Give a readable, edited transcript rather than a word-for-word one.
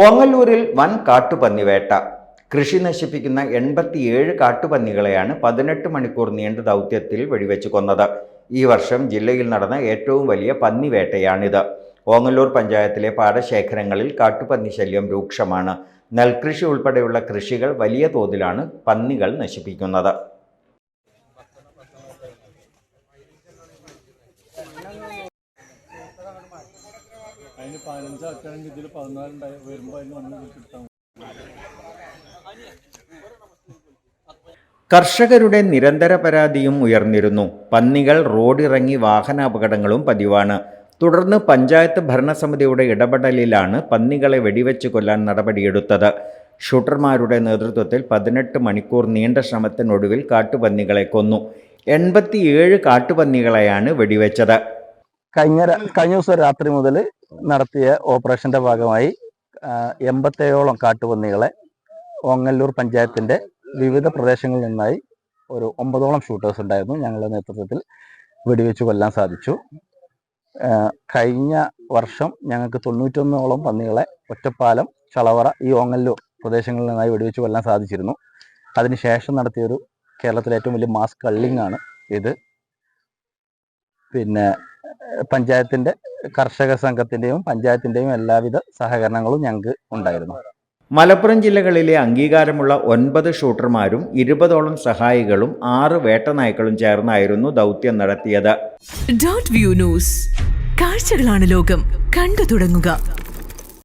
ഓങ്ങല്ലൂരിൽ വൻ കാട്ടുപന്നിവേട്ട. കൃഷി നശിപ്പിക്കുന്ന 87 കാട്ടുപന്നികളെയാണ് 18 മണിക്കൂർ നീണ്ട ദൗത്യത്തിൽ വെടിവെച്ച് കൊന്നത്. ഈ വർഷം ജില്ലയിൽ നടന്ന ഏറ്റവും വലിയ പന്നിവേട്ടയാണിത്. ഓങ്ങല്ലൂർ പഞ്ചായത്തിലെ പാടശേഖരങ്ങളിൽ കാട്ടുപന്നി ശല്യം രൂക്ഷമാണ്. നെൽകൃഷി ഉൾപ്പെടെയുള്ള കൃഷികൾ വലിയ തോതിലാണ് പന്നികൾ നശിപ്പിക്കുന്നത്. അതിന് 15 ആക്കുകയാണെങ്കിൽ ഇതിൽ 14 വരുമ്പോൾ അതിന് 1 കിട്ടാൻ. കർഷകരുടെ നിരന്തര പരാതിയും ഉയർന്നിരുന്നു. പന്നികൾ റോഡിറങ്ങി വാഹനാപകടങ്ങളും പതിവാണ്. തുടർന്ന് പഞ്ചായത്ത് ഭരണസമിതിയുടെ ഇടപെടലിലാണ് പന്നികളെ വെടിവെച്ച് കൊല്ലാൻ നടപടിയെടുത്തത്. ഷൂട്ടർമാരുടെ നേതൃത്വത്തിൽ 18 മണിക്കൂർ നീണ്ട ശ്രമത്തിനൊടുവിൽ കാട്ടുപന്നികളെ കൊന്നു. 87 കാട്ടുപന്നികളെയാണ് വെടിവെച്ചത്. കഴിഞ്ഞ ദിവസം രാത്രി മുതൽ നടത്തിയ ഓപ്പറേഷന്റെ ഭാഗമായി 87ഓളം കാട്ടുപന്നികളെ ഓങ്ങല്ലൂർ പഞ്ചായത്തിന്റെ വിവിധ പ്രദേശങ്ങളിൽ നിന്നായി ഒരു 9ഓളം ഷൂട്ടേഴ്സ് ഉണ്ടായിരുന്നു. ഞങ്ങളുടെ നേതൃത്വത്തിൽ വെടിവെച്ച് കൊല്ലാൻ സാധിച്ചു. കഴിഞ്ഞ വർഷം ഞങ്ങൾക്ക് 91ഓളം പന്നികളെ ഒറ്റപ്പാലം, ചളവറ, ഈ ഓങ്ങല്ലൂർ പ്രദേശങ്ങളിൽ നിന്നായി വെടിവെച്ച് കൊല്ലാൻ സാധിച്ചിരുന്നു. അതിനുശേഷം നടത്തിയൊരു കേരളത്തിലെ ഏറ്റവും വലിയ മാസ് കള്ളിംഗ് ആണ് ഇത്. പിന്നെ പഞ്ചായത്തിന്റെ കർഷക സംഘത്തിന്റെയും പഞ്ചായത്തിന്റെയും എല്ലാവിധ സഹകരണങ്ങളും ഞങ്ങൾക്ക് ഉണ്ടായിരുന്നു. മലപ്പുറം ജില്ലകളിലെ അംഗീകാരമുള്ള 9 ഷൂട്ടർമാരും 20ഓളം സഹായികളും 6 വേട്ടനായ്ക്കളും ചേർന്നായിരുന്നു ദൗത്യം നടത്തിയത്. Dot view news. കാഴ്ചകളാണ് ലോകം. കണ്ടു തുടങ്ങുക.